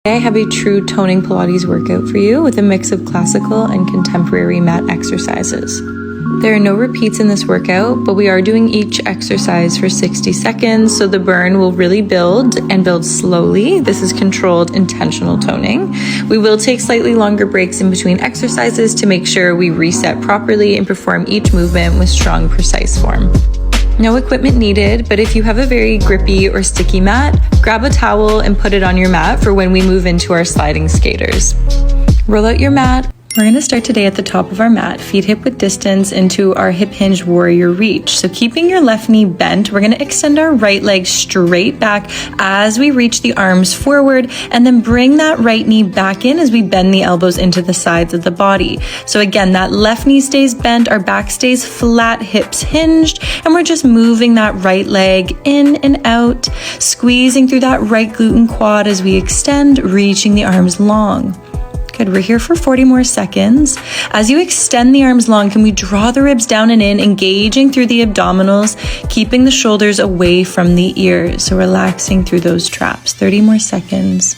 I have a true toning Pilates workout for you with a mix of classical and contemporary mat exercises. There are no repeats in this workout, but we are doing each exercise for 60 seconds, so the burn will really build and build slowly. This is controlled, intentional toning. We will take slightly longer breaks in between exercises to make sure we reset properly and perform each movement with strong, precise form. No equipment needed, but if you have a very grippy or sticky mat, grab a towel and put it on your mat for when we move into our sliding skaters. Roll out your mat. We're going to start today at the top of our mat, feet hip width distance into our hip hinge warrior reach. So keeping your left knee bent, we're going to extend our right leg straight back as we reach the arms forward, and then bring that right knee back in as we bend the elbows into the sides of the body. So again, that left knee stays bent, our back stays flat, hips hinged, and we're just moving that right leg in and out, squeezing through that right glute and quad as we extend, reaching the arms long. Good, we're here for 40 more seconds. As you extend the arms long, can we draw the ribs down and in, engaging through the abdominals, keeping the shoulders away from the ears, so relaxing through those traps. 30 more seconds.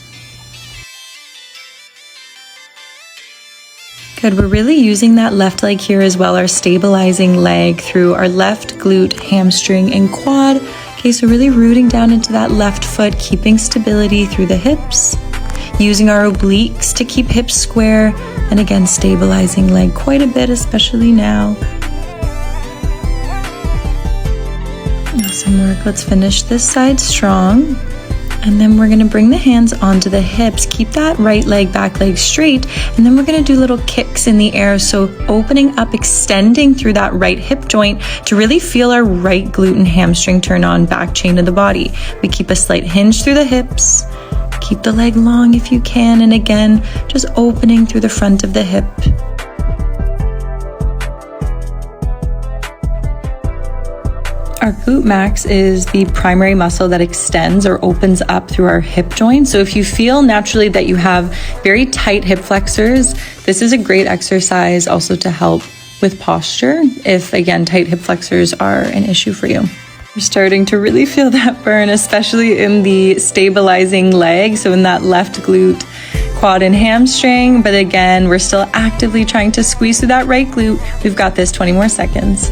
Good, we're really using that left leg here as well, our stabilizing leg through our left glute, hamstring, and quad. Okay, so really rooting down into that left foot, keeping stability through the hips. Using our obliques to keep hips square, and again, stabilizing leg quite a bit, especially now. Awesome work. Let's finish this side strong. And then we're gonna bring the hands onto the hips. Keep that right leg, back leg straight. And then we're gonna do little kicks in the air. So opening up, extending through that right hip joint to really feel our right glute and hamstring turn on, back chain of the body. We keep a slight hinge through the hips. Keep the leg long if you can, and again, just opening through the front of the hip. Our glute max is the primary muscle that extends or opens up through our hip joint. So if you feel naturally that you have very tight hip flexors, this is a great exercise also to help with posture if, again, tight hip flexors are an issue for you. We're starting to really feel that burn, especially in the stabilizing leg, so in that left glute, quad, and hamstring. But again, we're still actively trying to squeeze through that right glute. We've got this, 20 more seconds.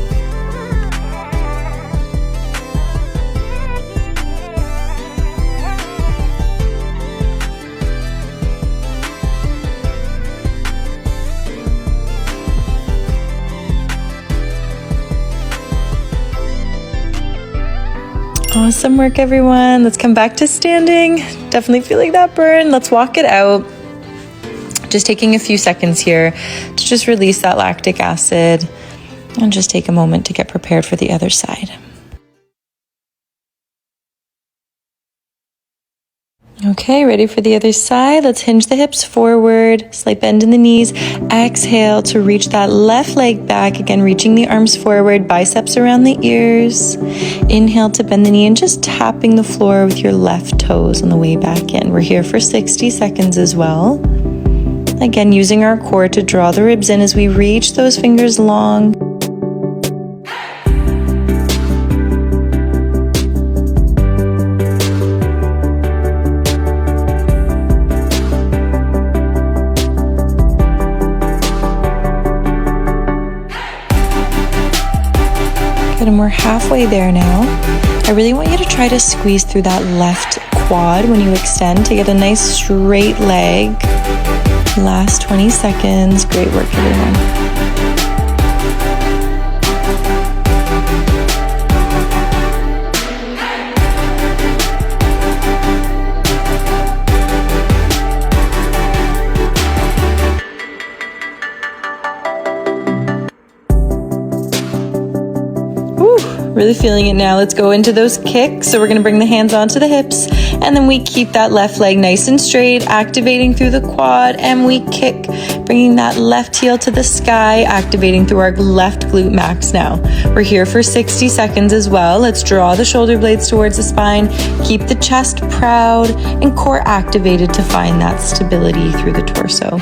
Awesome work, everyone. Let's come back to standing. Definitely feeling that burn. Let's walk it out. Just taking a few seconds here to just release that lactic acid and just take a moment to get prepared for the other side. Okay, ready for the other side. Let's hinge the hips forward, slight bend in the knees. Exhale to reach that left leg back. Again, reaching the arms forward, biceps around the ears. Inhale to bend the knee and just tapping the floor with your left toes on the way back in. We're here for 60 seconds as well. Again, using our core to draw the ribs in as we reach those fingers long. And we're halfway there now. I really want you to try to squeeze through that left quad when you extend to get a nice straight leg. Last 20 seconds. Great work, everyone. Really feeling it now. Let's go into those kicks. So we're going to bring the hands onto the hips, and then we keep that left leg nice and straight, activating through the quad, and we kick, bringing that left heel to the sky, activating through our left glute max now. We're here for 60 seconds as well. Let's draw the shoulder blades towards the spine, keep the chest proud, and core activated to find that stability through the torso.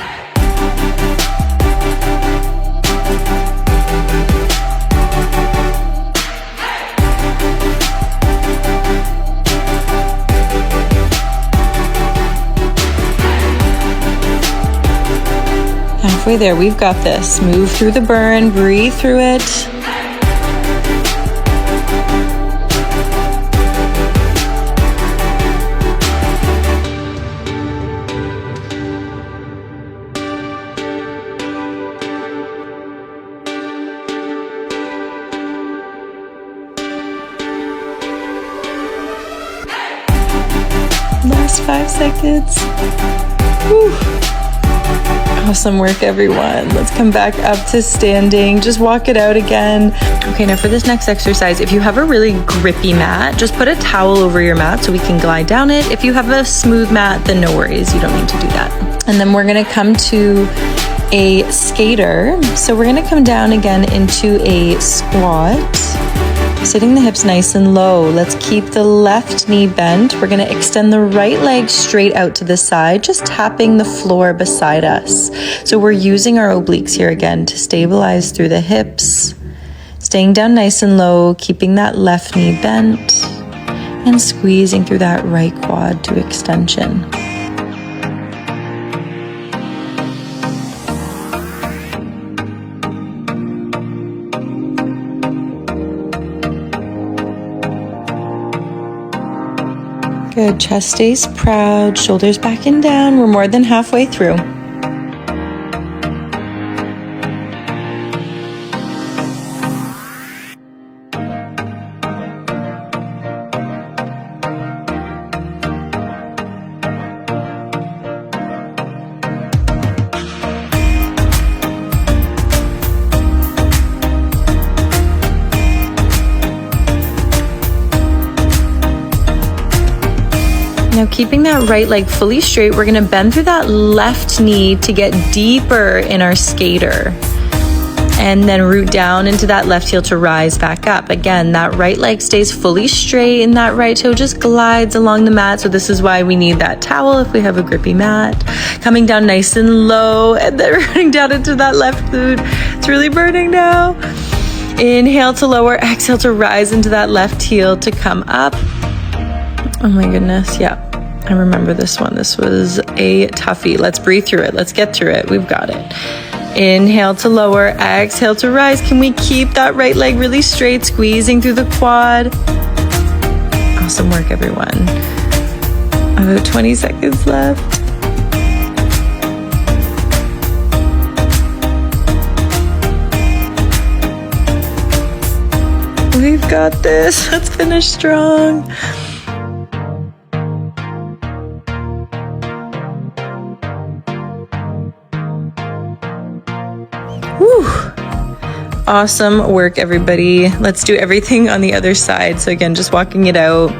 Halfway there, we've got this. Move through the burn, breathe through it. Last 5 seconds. Whew. Awesome work, everyone. Let's come back up to standing. Just walk it out again. Okay, now for this next exercise, if you have a really grippy mat, just put a towel over your mat so we can glide down it. If you have a smooth mat, then no worries, you don't need to do that. And then we're gonna come to a skater. So we're gonna come down again into a squat. Sitting the hips nice and low. Let's keep the left knee bent. We're gonna extend the right leg straight out to the side, just tapping the floor beside us. So we're using our obliques here again to stabilize through the hips. Staying down nice and low, keeping that left knee bent, and squeezing through that right quad to extension. Good, chest stays proud, shoulders back and down. We're more than halfway through. Now keeping that right leg fully straight, we're gonna bend through that left knee to get deeper in our skater. And then root down into that left heel to rise back up. Again, that right leg stays fully straight and that right toe just glides along the mat. So this is why we need that towel if we have a grippy mat. Coming down nice and low and then running down into that left glute. It's really burning now. Inhale to lower, exhale to rise into that left heel to come up. Oh my goodness, yeah, I remember this one. This was a toughie. Let's breathe through it. Let's get through it. We've got it. Inhale to lower, exhale to rise. Can we keep that right leg really straight, squeezing through the quad? Awesome work, everyone. About 20 seconds left. We've got this. Let's finish strong. Whew. Awesome work, everybody. Let's do everything on the other side. So again, just walking it out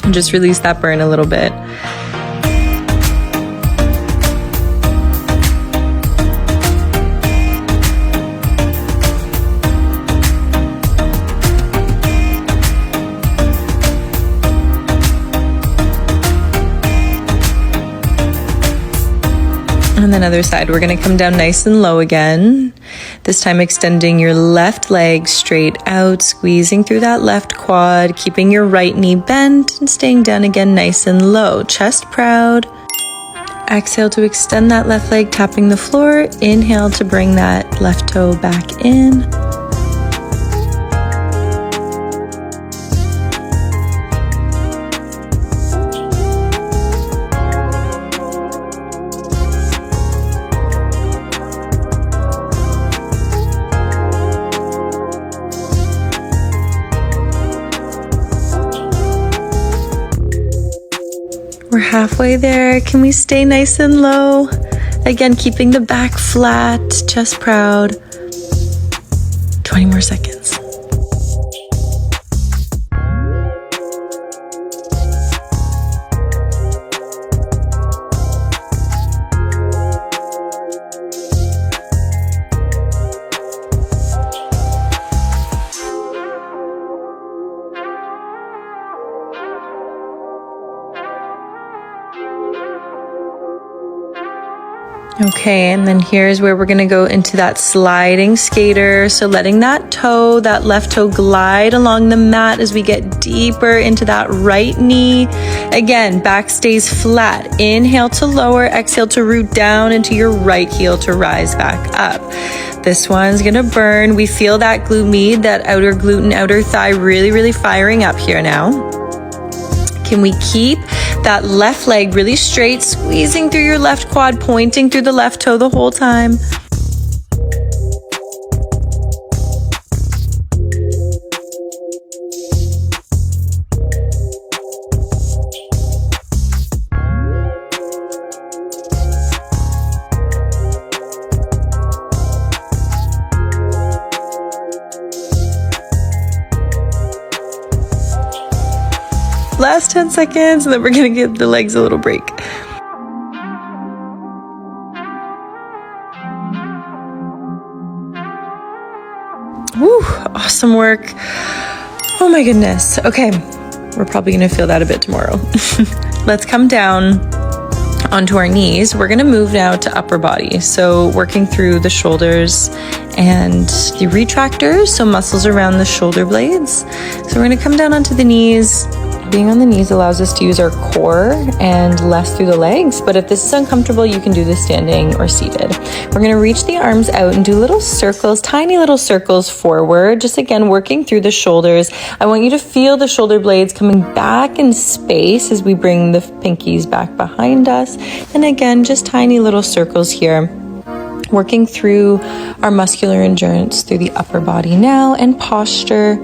and just release that burn a little bit. On the other side, we're gonna come down nice and low again. This time extending your left leg straight out, squeezing through that left quad, keeping your right knee bent and staying down again nice and low. Chest proud. Exhale to extend that left leg, tapping the floor. Inhale to bring that left toe back in. We're halfway there. Can we stay nice and low? Again, keeping the back flat, chest proud. 20 more seconds. Okay, and then here's where we're gonna go into that sliding skater. So letting that toe, that left toe, glide along the mat as we get deeper into that right knee. Again, back stays flat. Inhale to lower, exhale to root down into your right heel to rise back up. This one's gonna burn. We feel that glute med, that outer glute and outer thigh really firing up here now. Can we keep that left leg really straight, squeezing through your left quad, pointing through the left toe the whole time? Last 10 seconds, and then we're gonna give the legs a little break. Woo, awesome work. Oh my goodness. Okay, we're probably gonna feel that a bit tomorrow. Let's come down onto our knees. We're gonna move now to upper body. So working through the shoulders and the retractors, so muscles around the shoulder blades. So we're gonna come down onto the knees. Being on the knees allows us to use our core and less through the legs, but if this is uncomfortable, you can do this standing or seated. We're gonna reach the arms out and do little circles, tiny little circles forward, just again, working through the shoulders. I want you to feel the shoulder blades coming back in space as we bring the pinkies back behind us. And again, just tiny little circles here. Working through our muscular endurance through the upper body now, and posture.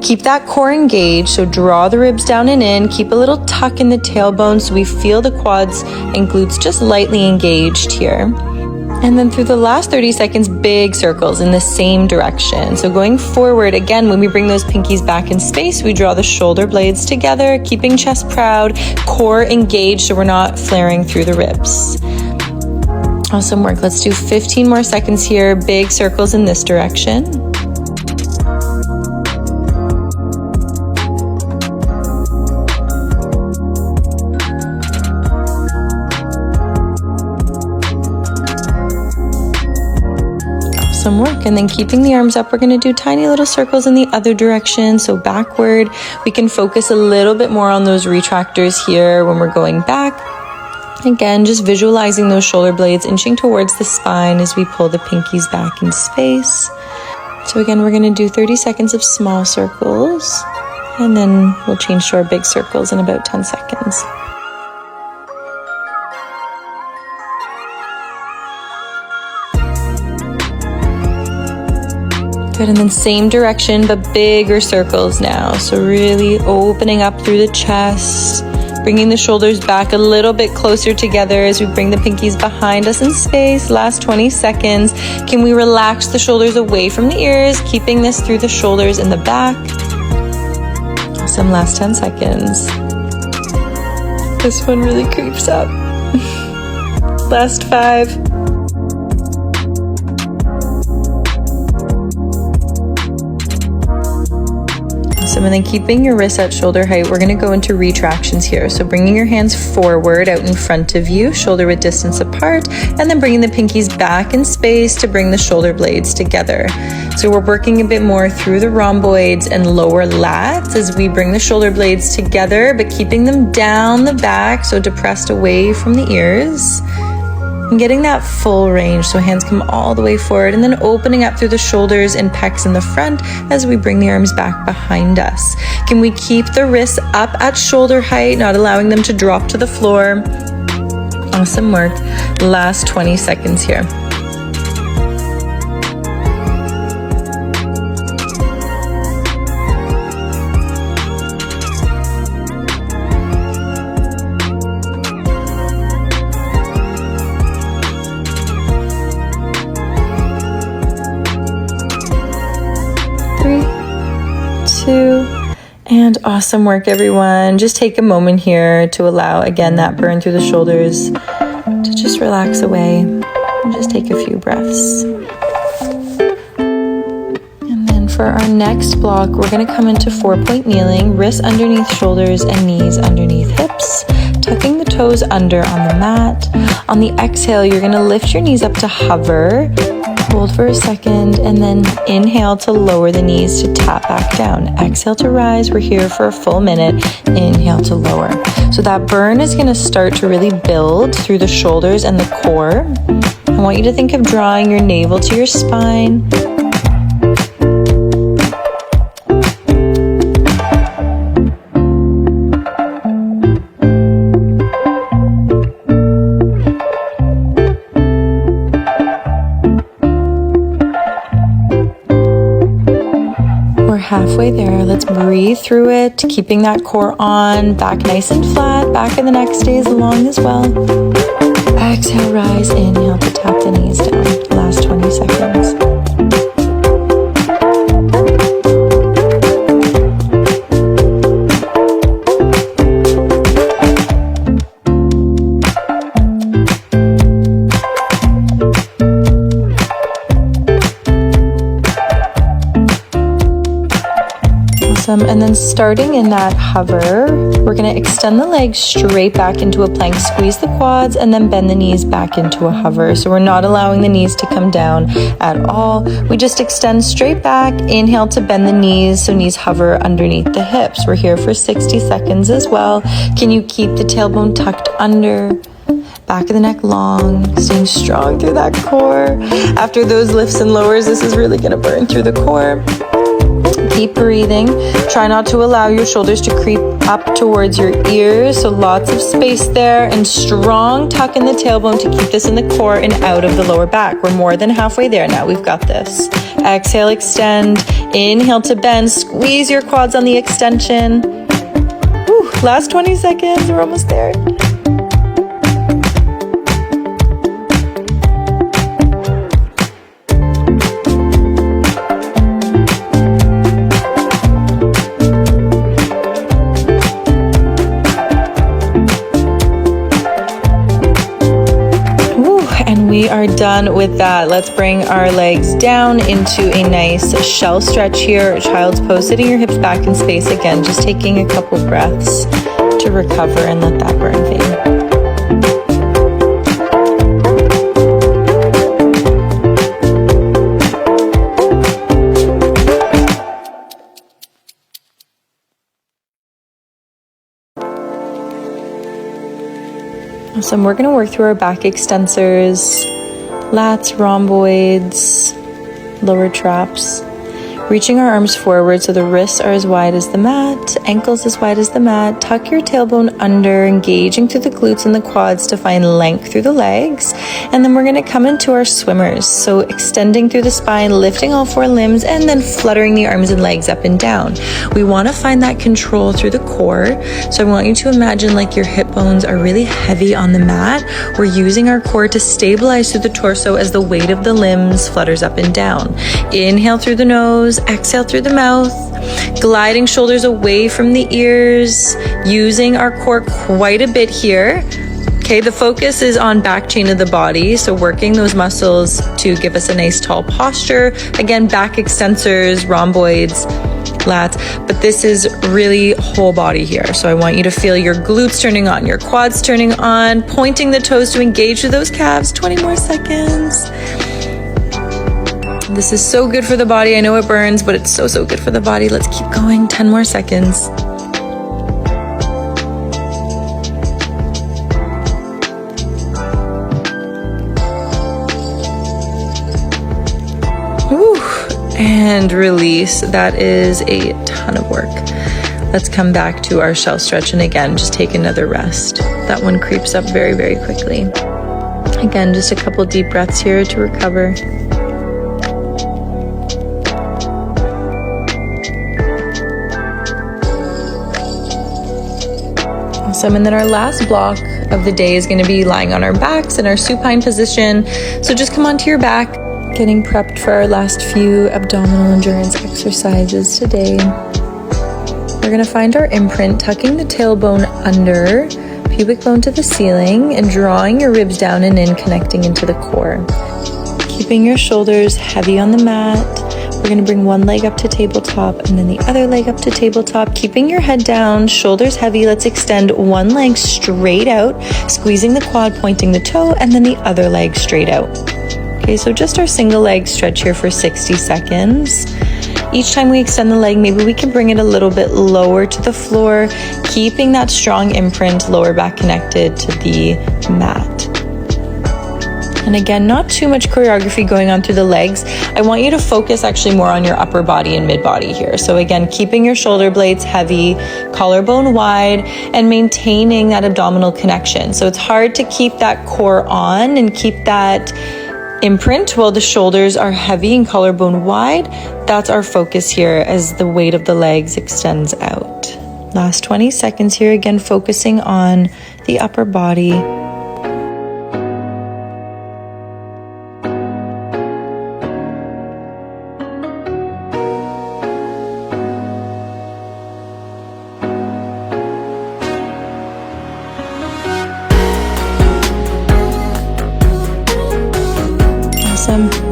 Keep that core engaged, so draw the ribs down and in. Keep a little tuck in the tailbone so we feel the quads and glutes just lightly engaged here. And then through the last 30 seconds, big circles in the same direction. So going forward, again, when we bring those pinkies back in space, we draw the shoulder blades together, keeping chest proud, core engaged so we're not flaring through the ribs. Awesome work. Let's do 15 more seconds here. Big circles in this direction. Awesome work. And then keeping the arms up, we're going to do tiny little circles in the other direction. So backward, we can focus a little bit more on those retractors here when we're going back. Again, just visualizing those shoulder blades inching towards the spine as we pull the pinkies back in space. So again, we're going to do 30 seconds of small circles, and then we'll change to our big circles in about 10 seconds. Good, and then same direction, but bigger circles now. So really opening up through the chest. Bringing the shoulders back a little bit closer together as we bring the pinkies behind us in space. Last 20 seconds. Can we relax the shoulders away from the ears, keeping this through the shoulders and the back? Awesome, last 10 seconds. This one really creeps up. Last 5. And then keeping your wrists at shoulder height, we're going to go into retractions here. So bringing your hands forward out in front of you, shoulder width distance apart, and then bringing the pinkies back in space to bring the shoulder blades together. So we're working a bit more through the rhomboids and lower lats as we bring the shoulder blades together, but keeping them down the back, so depressed away from the ears. And getting that full range, so hands come all the way forward, and then opening up through the shoulders and pecs in the front as we bring the arms back behind us. Can we keep the wrists up at shoulder height, not allowing them to drop to the floor? Awesome work. Last 20 seconds here. And awesome work, everyone. Just take a moment here to allow, again, that burn through the shoulders to just relax away and just take a few breaths. And then For our next block, we're going to come into 4-point kneeling, wrists underneath shoulders and knees underneath hips, tucking the toes under on the mat. On the exhale, you're going to lift your knees up to hover, hold for a second, and then inhale to lower the knees to tap back down. Exhale to rise. We're here for a full minute. Inhale to lower. So that burn is going to start to really build through the shoulders and the core. I want you to think of drawing your navel to your spine. Halfway there, let's breathe through it, keeping that core on, back nice and flat, back of the neck stays long as well. Exhale, rise, inhale to tap the knees down. Last 20 seconds. And then starting in that hover, we're going to extend the legs straight back into a plank, squeeze the quads, and then bend the knees back into a hover. So we're not allowing the knees to come down at all. We just extend straight back, inhale to bend the knees, so knees hover underneath the hips. We're here for 60 seconds as well. Can you keep the tailbone tucked under? Back of the neck long, staying strong through that core. After those lifts and lowers, this is really going to burn through the core. Keep breathing. Try not to allow your shoulders to creep up towards your ears, so lots of space there, and strong tuck in the tailbone to keep this in the core and out of the lower back. We're more than halfway there now. We've got this. Exhale, extend. Inhale to bend. Squeeze your quads on the extension. Whew, last 20 seconds. We're almost there. We are done with that. Let's bring our legs down into a nice shell stretch here, child's pose, sitting your hips back in space again, just taking a couple breaths to recover and let that burn fade. Awesome. We're going to work through our back extensors, lats, rhomboids, lower traps. Reaching our arms forward so the wrists are as wide as the mat, ankles as wide as the mat. Tuck your tailbone under, engaging through the glutes and the quads to find length through the legs. And then we're going to come into our swimmers. So extending through the spine, lifting all 4 limbs, and then fluttering the arms and legs up and down. We want to find that control through the core. So I want you to imagine like your hip bones are really heavy on the mat. We're using our core to stabilize through the torso as the weight of the limbs flutters up and down. Inhale through the nose. Exhale through the mouth, gliding shoulders away from the ears, using our core quite a bit here. Okay, the focus is on back chain of the body, so working those muscles to give us a nice tall posture. Again, back extensors, rhomboids, lats, but this is really whole body here. So I want you to feel your glutes turning on, your quads turning on, pointing the toes to engage with those calves. 20 more seconds. This is so good for the body. I know it burns, but it's so, so good for the body. Let's keep going. 10 more seconds. Woo. And release. That is a ton of work. Let's come back to our shell stretch. And again, just take another rest. That one creeps up very, very quickly. Again, just a couple deep breaths here to recover. Awesome. And then our last block of the day is going to be lying on our backs in our supine position. So just come onto your back, getting prepped for our last few abdominal endurance exercises today. We're going to find our imprint, tucking the tailbone under, pubic bone to the ceiling, and drawing your ribs down and in, connecting into the core. Keeping your shoulders heavy on the mat. We're gonna bring one leg up to tabletop and then the other leg up to tabletop, keeping your head down, shoulders heavy. Let's extend one leg straight out, squeezing the quad, pointing the toe, and then the other leg straight out. Okay, so just our single leg stretch here for 60 seconds. Each time we extend the leg, maybe we can bring it a little bit lower to the floor, keeping that strong imprint, lower back connected to the mat. And again, not too much choreography going on through the legs. I want you to focus actually more on your upper body and mid body here. So again, keeping your shoulder blades heavy, collarbone wide, and maintaining that abdominal connection. So it's hard to keep that core on and keep that imprint while the shoulders are heavy and collarbone wide. That's our focus here as the weight of the legs extends out. Last 20 seconds here, again, focusing on the upper body.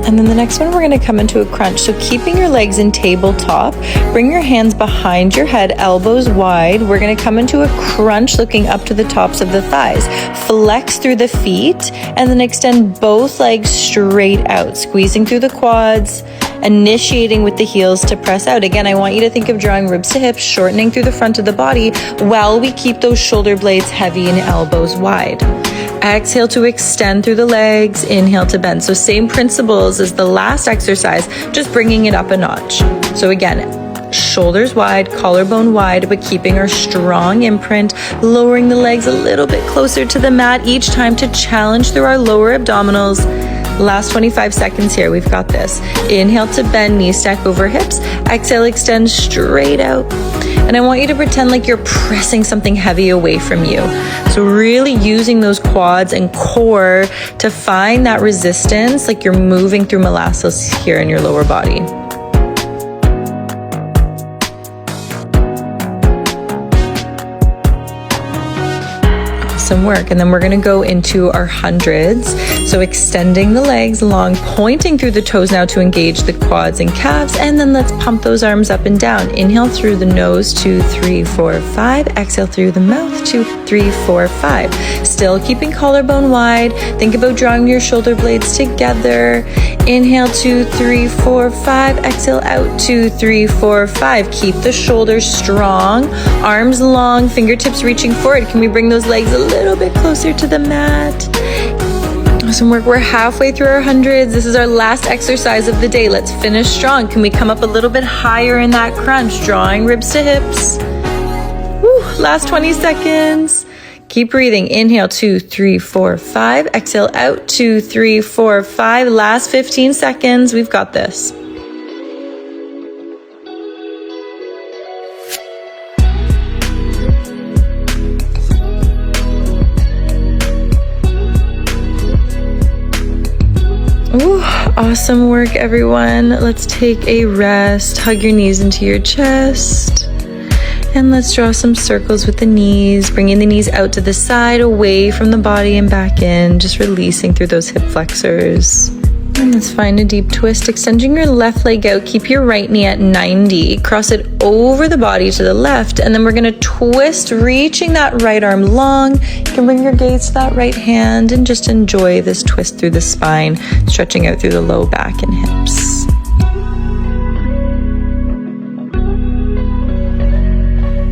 And then the next one, we're going to come into a crunch. So keeping your legs in tabletop, bring your hands behind your head, elbows wide. We're going to come into a crunch looking up to the tops of the thighs. Flex through the feet and then extend both legs straight out, squeezing through the quads, initiating with the heels to press out. Again, I want you to think of drawing ribs to hips, shortening through the front of the body while we keep those shoulder blades heavy and elbows wide. Exhale to extend through the legs, inhale to bend. So same principles as the last exercise, just bringing it up a notch. So again, shoulders wide, collarbone wide, but keeping our strong imprint, lowering the legs a little bit closer to the mat each time to challenge through our lower abdominals. Last 25 seconds here, we've got this. Inhale to bend, knees stack over hips. Exhale, extend straight out. And I want you to pretend like you're pressing something heavy away from you. So really using those quads and core to find that resistance, like you're moving through molasses here in your lower body. Awesome work. And then we're going to go into our hundreds. So extending the legs long, pointing through the toes now to engage the quads and calves. And then let's pump those arms up and down. Inhale through the nose, 2, 3, 4, 5. Exhale through the mouth, 2, 3, 4, 5. Still keeping collarbone wide. Think about drawing your shoulder blades together. Inhale, 2, 3, 4, 5. Exhale out, 2, 3, 4, 5. Keep the shoulders strong, arms long, fingertips reaching forward. Can we bring those legs a little bit closer to the mat? Awesome work. We're halfway through our hundreds. This is our last exercise of the day. Let's finish strong. Can we come up a little bit higher in that crunch? Drawing ribs to hips. Woo, last 20 seconds. Keep breathing. Inhale, 2, 3, 4, 5. Exhale out, 2, 3, 4, 5. Last 15 seconds. We've got this. Ooh, awesome work, everyone. Let's take a rest. Hug your knees into your chest. And let's draw some circles with the knees, bringing the knees out to the side, away from the body and back in, just releasing through those hip flexors. And let's find a deep twist, extending your left leg out. Keep your right knee at 90. Cross it over the body to the left, and then we're going to twist, reaching that right arm long. You can bring your gaze to that right hand and just enjoy this twist through the spine, stretching out through the low back and hips.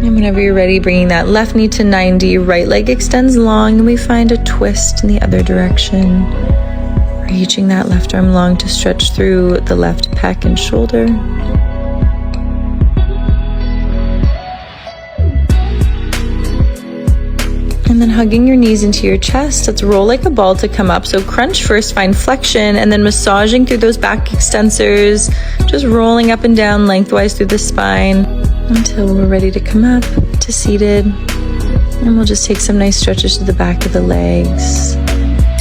And whenever you're ready, bringing that left knee to 90, right leg extends long, and we find a twist in the other direction. Reaching that left arm long to stretch through the left pec and shoulder. And then hugging your knees into your chest. Let's roll like a ball to come up. So crunch first, find flexion, and then massaging through those back extensors, just rolling up and down lengthwise through the spine until we're ready to come up to seated. And we'll just take some nice stretches to the back of the legs.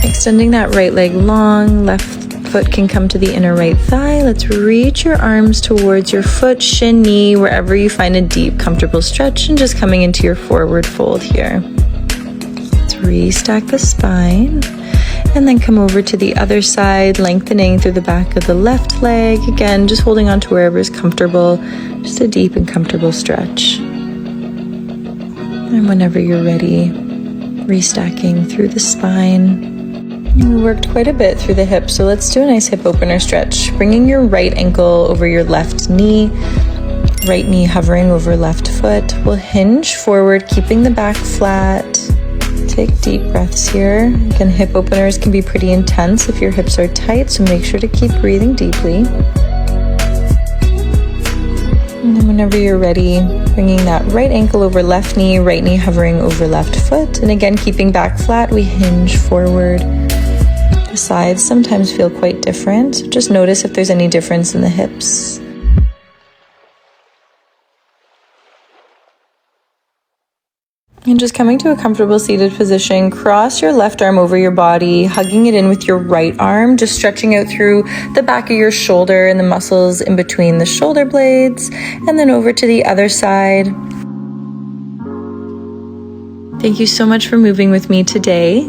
Extending that right leg long, left foot can come to the inner right thigh. Let's reach your arms towards your foot, shin, knee, wherever you find a deep, comfortable stretch, and just coming into your forward fold here. Let's restack the spine. And then come over to the other side, lengthening through the back of the left leg. Again, just holding on to wherever is comfortable, just a deep and comfortable stretch. And whenever you're ready, restacking through the spine. We worked quite a bit through the hips, so let's do a nice hip opener stretch. Bringing your right ankle over your left knee, right knee hovering over left foot. We'll hinge forward, keeping the back flat. Take deep breaths here. Again, hip openers can be pretty intense if your hips are tight, so make sure to keep breathing deeply. And then whenever you're ready, bringing that right ankle over left knee hovering over left foot. And again, keeping back flat, we hinge forward. The sides sometimes feel quite different, so just notice if there's any difference in the hips. And just coming to a comfortable seated position, cross your left arm over your body, hugging it in with your right arm, just stretching out through the back of your shoulder and the muscles in between the shoulder blades, and then over to the other side. Thank you so much for moving with me today.